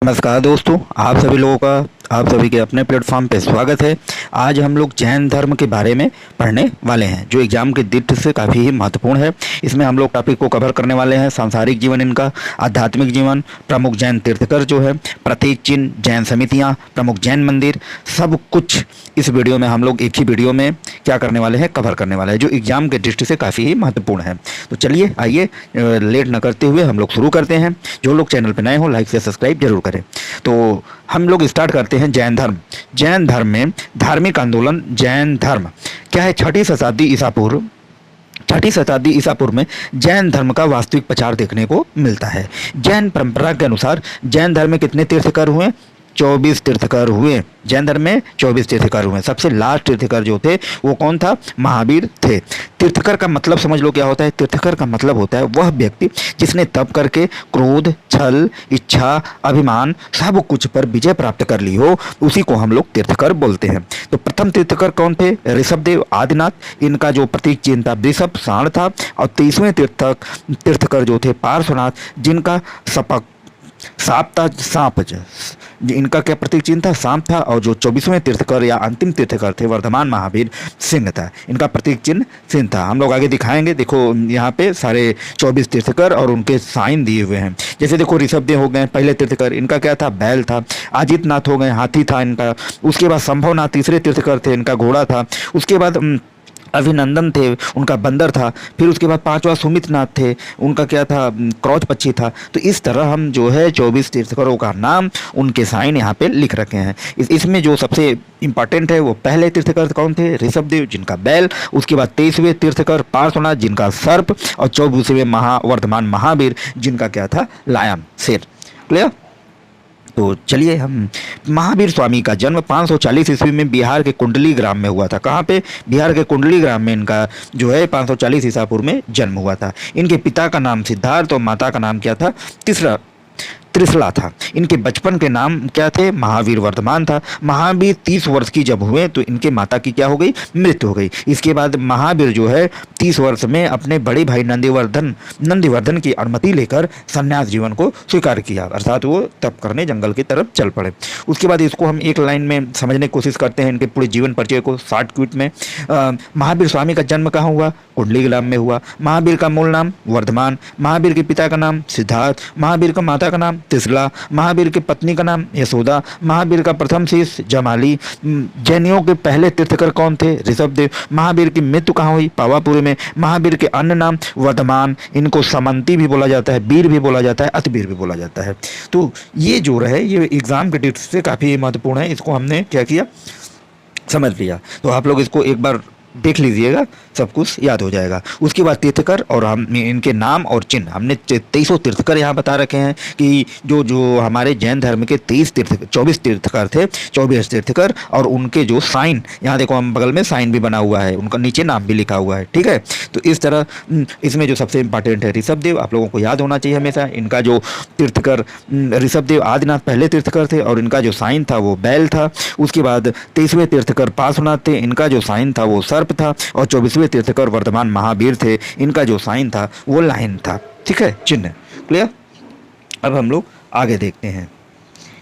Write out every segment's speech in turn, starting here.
नमस्कार दोस्तों, आप सभी के अपने प्लेटफॉर्म पे स्वागत है। आज हम लोग जैन धर्म के बारे में पढ़ने वाले हैं, जो एग्जाम की दृष्टि से काफ़ी ही महत्वपूर्ण है। इसमें हम लोग टॉपिक को कवर करने वाले हैं सांसारिक जीवन इनका, आध्यात्मिक जीवन, प्रमुख जैन तीर्थकर जो है, प्रतीक चिन्ह, जैन समितियाँ, प्रमुख जैन मंदिर, सब कुछ इस वीडियो में हम लोग एक ही वीडियो में क्या करने वाले हैं, कवर करने वाले हैं, जो एग्जाम के दृष्टि से काफ़ी ही महत्वपूर्ण है। तो चलिए आइए लेट न करते हुए हम लोग शुरू करते हैं। जो लोग चैनल पर नए हो लाइक से सब्सक्राइब जरूर करें। तो हम लोग स्टार्ट करते हैं जैन धर्म। जैन धर्म में धार्मिक आंदोलन जैन धर्म क्या है? छठी शताब्दी ईसा पूर्व में जैन धर्म का वास्तविक प्रचार देखने को मिलता है। जैन परंपरा के अनुसार जैन धर्म में कितने तीर्थकर हुए? 24 तीर्थकर हुए। जैन धर्म में 24 तीर्थकर हुए। सबसे लास्ट तीर्थकर जो थे वो कौन था? महावीर थे। तीर्थकर का मतलब समझ लो क्या होता है। तीर्थकर का मतलब होता है वह व्यक्ति जिसने तप करके क्रोध, छल, इच्छा, अभिमान सब कुछ पर विजय प्राप्त कर ली हो, उसी को हम लोग तीर्थकर बोलते हैं। तो प्रथम तीर्थकर कौन थे? ऋषभदेव आदिनाथ। इनका जो प्रतीक चिन्ह था ऋषभ सांड था। और 23वें तीर्थकर जो थे पार्श्वनाथ, जिनका सपक सांप था। इनका क्या प्रतीक चिन्ह था? सांप था। और जो 24वें तीर्थकर या अंतिम तीर्थकर थे वर्धमान महावीर सिंह था। इनका प्रतीक चिन्ह सिंह था। हम लोग आगे दिखाएंगे। देखो यहाँ पे सारे 24 तीर्थकर और उनके साइन दिए हुए हैं। जैसे देखो ऋषभदेव हो गए पहले तीर्थकर, इनका क्या था? बैल था। आदित्यनाथ हो गए, हाथी था इनका। उसके बाद संभवनाथ तीसरे तीर्थकर थे, इनका घोड़ा था। उसके बाद अभिनंदन थे, उनका बंदर था। फिर उसके बाद पांचवा सुमितनाथ थे, उनका क्या था? क्रौच पक्षी था। तो इस तरह हम जो है 24 तीर्थकरों का नाम, उनके साइन यहाँ पे लिख रखे हैं। इसमें जो सबसे इंपॉर्टेंट है वो पहले तीर्थकर कौन थे? ऋषभदेव, जिनका बैल। उसके बाद 23वें तीर्थकर पार्श्वनाथ, जिनका सर्प। और 24वें वर्धमान महावीर, जिनका क्या था? लायन, शेर। क्लियर? तो चलिए हम महावीर स्वामी का जन्म 540 ईस्वी में बिहार के कुंडली ग्राम में हुआ था। कहाँ पे? बिहार के कुंडली ग्राम में इनका जो है 540 ईसा पूर्व में जन्म हुआ था। इनके पिता का नाम सिद्धार्थ और माता का नाम क्या था? त्रिशला था। इनके बचपन के नाम क्या थे? महावीर वर्धमान था। महावीर 30 वर्ष की जब हुए तो इनके माता की क्या हो गई? मृत्यु हो गई। इसके बाद महावीर जो है 30 वर्ष में अपने बड़े भाई नंदीवर्धन की अनुमति लेकर संन्यास जीवन को स्वीकार किया, अर्थात वो तप करने जंगल की तरफ चल पड़े। उसके बाद इसको हम एक लाइन में समझने की कोशिश करते हैं, इनके पूरे जीवन परिचय को शॉर्ट क्विट में। महावीर स्वामी का जन्म कहाँ हुआ? कुंडली ग्राम में हुआ। महावीर का मूल नाम वर्धमान। महावीर के पिता का नाम सिद्धार्थ। महावीर का माता का नाम त्रिशला। महावीर की पत्नी का नाम यशोदा। महावीर का प्रथम शिष्य जमाली। जैनियों के पहले तीर्थकर कौन थे? ऋषभदेव। महावीर की मृत्यु कहाँ हुई? पावापुरी में। महावीर के अन्य नाम वर्धमान। इनको समंती भी बोला जाता है, वीर भी बोला जाता है, अतिवीर भी बोला जाता है। तो ये जो रहे ये एग्जाम के दृष्टि से काफी महत्वपूर्ण है। इसको हमने क्या किया? समझ लिया। तो आप लोग इसको एक बार देख लीजिएगा, सब कुछ याद हो जाएगा। उसके बाद तीर्थकर और हम इनके नाम और चिन्ह, हमने 23 तीर्थकर यहाँ बता रखे हैं कि जो जो हमारे जैन धर्म के 24 तीर्थकर थे, 24 तीर्थकर और उनके जो साइन, यहाँ देखो हम बगल में साइन भी बना हुआ है, उनका नीचे नाम भी लिखा हुआ है। ठीक है? तो इस तरह इसमें जो सबसे इंपॉर्टेंट है ऋषभदेव, आप लोगों को याद होना चाहिए हमेशा। इनका जो तीर्थकर ऋषभदेव आदिनाथ पहले तीर्थकर थे और इनका जो साइन था वो बैल था। उसके बाद 23वें तीर्थकर पार्श्वनाथ थे, इनका जो साइन था वो सर्प था। और 24वें तीर्थकर वर्धमान महावीर थे, इनका जो साइन था वो लाइन था। ठीक है? चिन्ह। क्लियर? अब हम लोग आगे देखते हैं।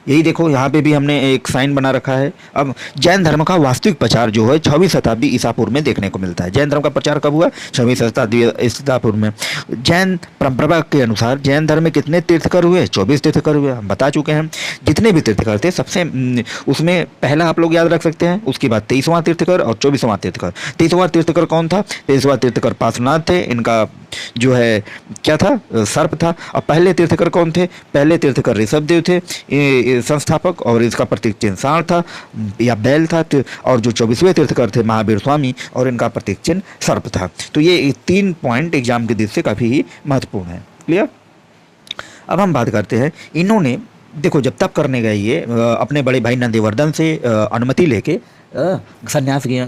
यही देखो यहाँ पे भी हमने एक साइन बना रखा है। अब जैन धर्म का वास्तविक प्रचार जो है 6वीं शताब्दी ईसा पूर्व में देखने को मिलता है। जैन धर्म का प्रचार कब हुआ? 6वीं शताब्दी ईसा पूर्व में। जैन परंपरा के अनुसार जैन धर्म में कितने तीर्थकर हुए? 24 तीर्थकर हुए। हम बता चुके हैं जितने भी तीर्थकर थे। सबसे उसमें पहला आप लोग याद रख सकते हैं। उसके बाद 23वां तीर्थकर और 24वां तीर्थकर। 23वां तीर्थकर कौन था? 23वां तीर्थकर पार्श्वनाथ थे, इनका जो है क्या था? सर्प था। और पहले तीर्थकर कौन थे? पहले तीर्थकर ऋषभदेव थे, संस्थापक, और इसका प्रतीक चिन्ह सांड था या बैल था। और जो 24वें तीर्थकर थे महावीर स्वामी, और इनका प्रतीक चिन्ह सर्प था। तो ये 3 पॉइंट एग्जाम के दृष्टि से काफ़ी ही महत्वपूर्ण है। क्लियर? अब हम बात करते हैं, इन्होंने देखो जब तप करने गए ये अपने बड़े भाई नंदीवर्धन से अनुमति लेके संन्यास के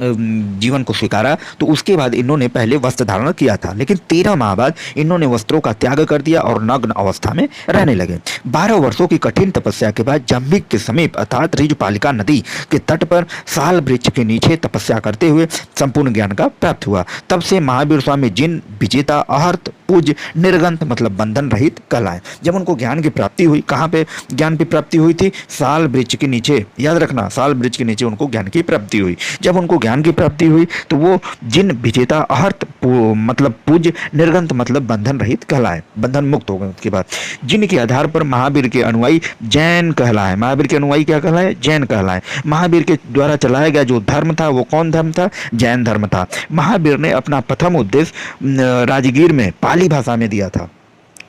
जीवन को स्वीकारा, तो उसके बाद इन्होंने पहले वस्त्र धारण किया था, लेकिन 13 माह बाद इन्होंने वस्त्रों का त्याग कर दिया और नग्न अवस्था में रहने लगे। 12 वर्षों की कठिन तपस्या के बाद जम्बिक के समीप अर्थात ऋजुपालिका नदी के तट पर साल वृक्ष के नीचे तपस्या करते हुए संपूर्ण ज्ञान का प्राप्त हुआ। तब से महावीर स्वामी जिन विजेता अहर्त पूज निर्गंत मतलब बंधन रहित कहलाए। जब उनको ज्ञान की प्राप्ति हुई, कहाँ पे ज्ञान की प्राप्ति हुई थी? साल वृक्ष के नीचे, याद रखना, साल वृक्ष के नीचे उनको ज्ञान की प्राप्ति हुई। जब उनको ज्ञान की प्राप्ति हुई तो वो जिन विजेता अहर्त मतलब पूज निर्गंत मतलब बंधन रहित कहलाए, बंधन मुक्त हो गए। उसके बाद जिनके आधार पर महावीर के अनुयायी जैन कहलाए। महावीर के अनुयायी क्या कहलाए? जैन कहलाए। महावीर के द्वारा चलाया गया जो धर्म था वो कौन धर्म था? जैन धर्म था। महावीर ने अपना प्रथम उद्देश्य राजगीर में पाली भाषा में दिया था।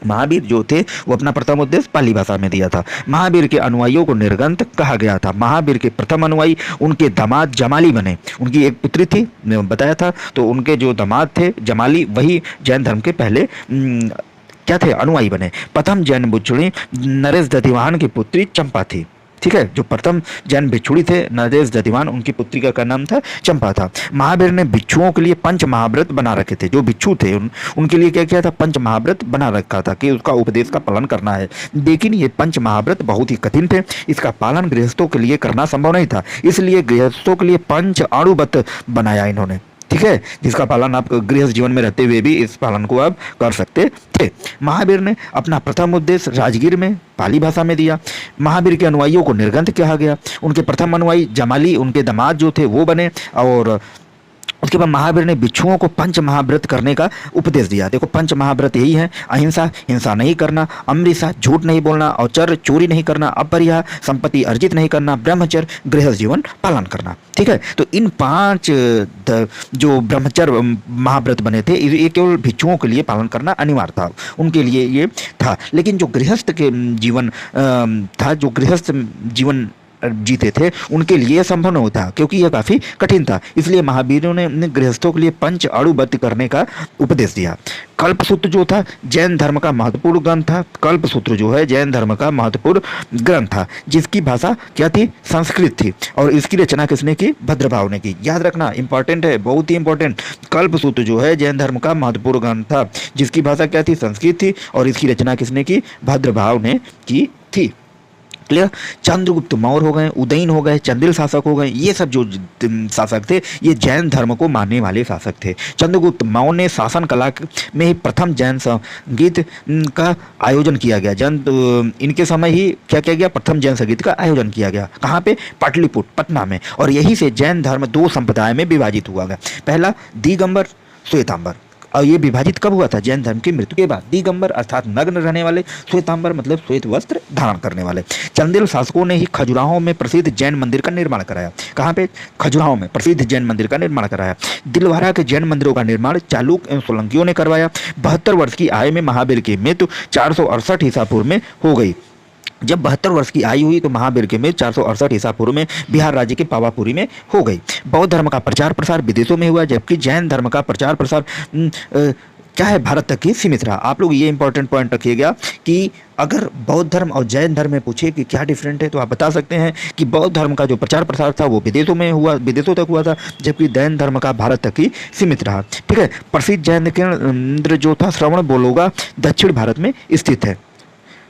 महावीर जो थे वो अपना प्रथम उद्देश्य पाली भाषा में दिया था। महावीर के अनुयायियों को निर्गंत कहा गया था। महावीर के प्रथम अनुयायी उनके दामाद जमाली बने। उनकी एक पुत्री थी, मैंने बताया था, तो उनके जो दामाद थे जमाली, वही जैन धर्म के पहले क्या थे? अनुयायी बने। प्रथम जैन भिक्षुणी नरेश दधिवाहन की पुत्री चंपा थी। ठीक है, जो प्रथम जैन भिक्षुड़ी थे नरेश दधिवाहन, उनकी पुत्री का नाम था चंपा था। महावीर ने भिक्षुओं के लिए पंच महाव्रत बना रखे थे। जो भिक्षु थे उनके लिए क्या किया था? पंच महाव्रत बना रखा था कि उसका उपदेश का पालन करना है। लेकिन ये पंच महाव्रत बहुत ही कठिन थे, इसका पालन गृहस्थों के लिए करना संभव नहीं था। इसलिए गृहस्थों के लिए पंच अणुव्रत बनाया इन्होंने। ठीक है, जिसका पालन आप गृहस्थ जीवन में रहते हुए भी इस पालन को आप कर सकते थे। महावीर ने अपना प्रथम उद्देश्य राजगीर में पाली भाषा में दिया। महावीर के अनुयायियों को निर्गंत कहा गया। उनके प्रथम अनुयायी जमाली उनके दामाद जो थे वो बने, और उसके बाद महावीर ने भिक्षुओं को पंच महाव्रत करने का उपदेश दिया। देखो, पंच महाव्रत यही है: अहिंसा, हिंसा नहीं करना, अमृता, झूठ नहीं बोलना, औचर, चोरी नहीं करना, अपरिहा, संपत्ति अर्जित नहीं करना, ब्रह्मचर्य, गृहस्थ जीवन पालन करना। ठीक है, तो इन 5 जो ब्रह्मचर्य महाव्रत बने थे ये केवल भिक्षुओं के लिए पालन करना अनिवार्य था, उनके लिए ये था। लेकिन जो गृहस्थ के जीवन था, जो गृहस्थ जीवन जीते थे, उनके लिए संभव नहीं था, क्योंकि यह काफी कठिन था। इसलिए महावीरों ने गृहस्थों के लिए पंच अणुव्रत करने का उपदेश दिया। कल्पसूत्र जो था जैन धर्म का महत्वपूर्ण ग्रंथ था। कल्पसूत्र जो है जैन धर्म का महत्वपूर्ण ग्रंथ था, जिसकी भाषा क्या थी? संस्कृत थी। और इसकी रचना किसने की? भद्रभाव ने की। याद रखना, इंपॉर्टेंट है, बहुत ही इंपॉर्टेंट। कल्पसूत्र जो है जैन धर्म का महत्वपूर्ण ग्रंथ था, जिसकी भाषा क्या थी? संस्कृत थी। और इसकी रचना किसने की? भद्रभाव ने की थी। क्लियर? चंद्रगुप्त मौर्य हो गए, उदयन हो गए, चंदेल शासक हो गए, ये सब जो शासक थे ये जैन धर्म को मानने वाले शासक थे। चंद्रगुप्त मौर्य ने शासन कला में ही प्रथम जैन संगीत का आयोजन किया गया। इनके समय ही क्या किया गया? प्रथम जैन संगीत का आयोजन किया गया। कहाँ पे? पाटलिपुत्र, पटना में। और यही से जैन धर्म 2 संप्रदाय में विभाजित हुआ गया। पहला दिगंबर, श्वेतांबर। और ये विभाजित कब हुआ था? जैन धर्म की मृत्यु के बाद। दिगंबर अर्थात नग्न रहने वाले, श्वेतांबर मतलब श्वेत वस्त्र धारण करने वाले। चंदेल शासकों ने ही खजुराहो में प्रसिद्ध जैन मंदिर का निर्माण कराया। कहाँ पे? खजुराहो में प्रसिद्ध जैन मंदिर का निर्माण कराया। दिलवारा के जैन मंदिरों का निर्माण चालुक्य एवं सोलंकियों ने करवाया। 72 वर्ष की आयु में महावीर की मृत्यु 468 ईसा पूर्व में हो गई। जब 72 वर्ष की आयु हुई तो महावीर की मृत्यु 468 ईसा पूर्व में बिहार राज्य के पावापुरी में हो गई। बौद्ध धर्म का प्रचार प्रसार विदेशों में हुआ, जबकि जैन धर्म का प्रचार प्रसार क्या है? भारत तक ही सीमित रहा। आप लोग ये इंपॉर्टेंट पॉइंट रखिएगा कि अगर बौद्ध धर्म और जैन धर्म में पूछे कि क्या डिफरेंट है, तो आप बता सकते हैं कि बौद्ध धर्म का जो प्रचार प्रसार था वो विदेशों में हुआ, विदेशों तक हुआ था, जबकि जैन धर्म का भारत तक ही सीमित रहा। ठीक है, प्रसिद्ध जैन केंद्र जो था श्रवण बेलोगा दक्षिण भारत में स्थित है।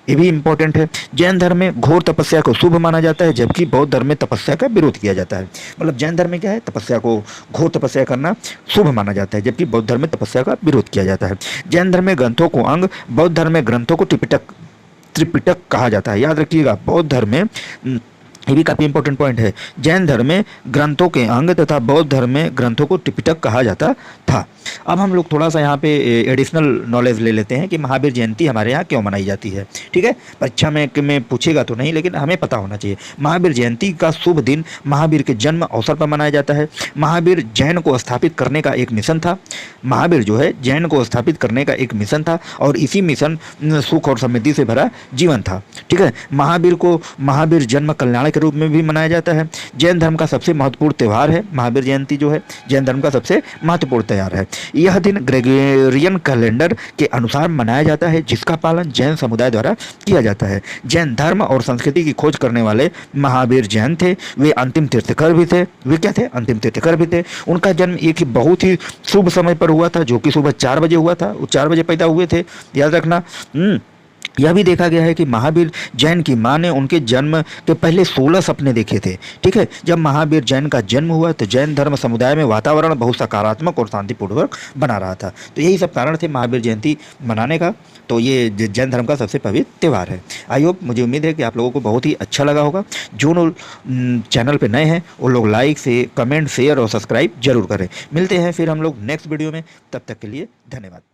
ये भी इंपॉर्टेंट है। जैन धर्म में घोर तपस्या को शुभ माना जाता है, जबकि बौद्ध धर्म में तपस्या का विरोध किया जाता है। मतलब जैन धर्म में क्या है? तपस्या को, घोर तपस्या करना शुभ माना जाता है, जबकि बौद्ध धर्म में तपस्या का विरोध किया जाता है। जैन धर्म में ग्रंथों को अंग, बौद्ध धर्म में ग्रंथों को त्रिपिटक कहा जाता है। याद रखिएगा, बौद्ध धर्म में, ये भी काफी इंपॉर्टेंट पॉइंट है, जैन धर्म में ग्रंथों के अंग तथा बौद्ध धर्म में ग्रंथों को त्रिपिटक कहा जाता था। अब हम लोग थोड़ा सा यहाँ पे एडिशनल नॉलेज ले लेते हैं कि महावीर जयंती हमारे यहाँ क्यों मनाई जाती है। ठीक है, परीक्षा में पूछेगा तो नहीं, लेकिन हमें पता होना चाहिए। महावीर जयंती का शुभ दिन महावीर के जन्म अवसर पर मनाया जाता है। महावीर जैन को स्थापित करने का एक मिशन था। महावीर जो है जैन को स्थापित करने का एक मिशन था, और इसी मिशन सुख और समृद्धि से भरा जीवन था। ठीक है, महावीर को महावीर जन्म कल्याण के रूप में भी मनाया जाता है। जैन धर्म का सबसे महत्वपूर्ण त्यौहार है महावीर जयंती, जो है जैन धर्म का सबसे महत्वपूर्ण त्यौहार है। यह दिन ग्रेगोरियन कैलेंडर के अनुसार मनाया जाता है, जिसका पालन जैन समुदाय द्वारा किया जाता है। जैन धर्म और संस्कृति की खोज करने वाले महावीर जैन थे। वे अंतिम तीर्थकर भी थे। वे क्या थे? अंतिम तीर्थकर भी थे। उनका जन्म एक ही बहुत ही शुभ समय पर हुआ था, जो कि सुबह 4 बजे हुआ था। वो 4 बजे पैदा हुए थे, याद रखना। यह भी देखा गया है कि महावीर जैन की मां ने उनके जन्म के पहले 16 सपने देखे थे। ठीक है, जब महावीर जैन का जन्म हुआ तो जैन धर्म समुदाय में वातावरण बहुत सकारात्मक और शांतिपूर्वक बना रहा था। तो यही सब कारण थे महावीर जयंती मनाने का। तो ये जैन धर्म का सबसे पवित्र त्यौहार है। आई होप, मुझे उम्मीद है कि आप लोगों को बहुत ही अच्छा लगा होगा। जो लोग चैनल पे नए हैं वो लोग लाइक से कमेंट शेयर और सब्सक्राइब जरूर करें। मिलते हैं फिर हम लोग नेक्स्ट वीडियो में, तब तक के लिए धन्यवाद।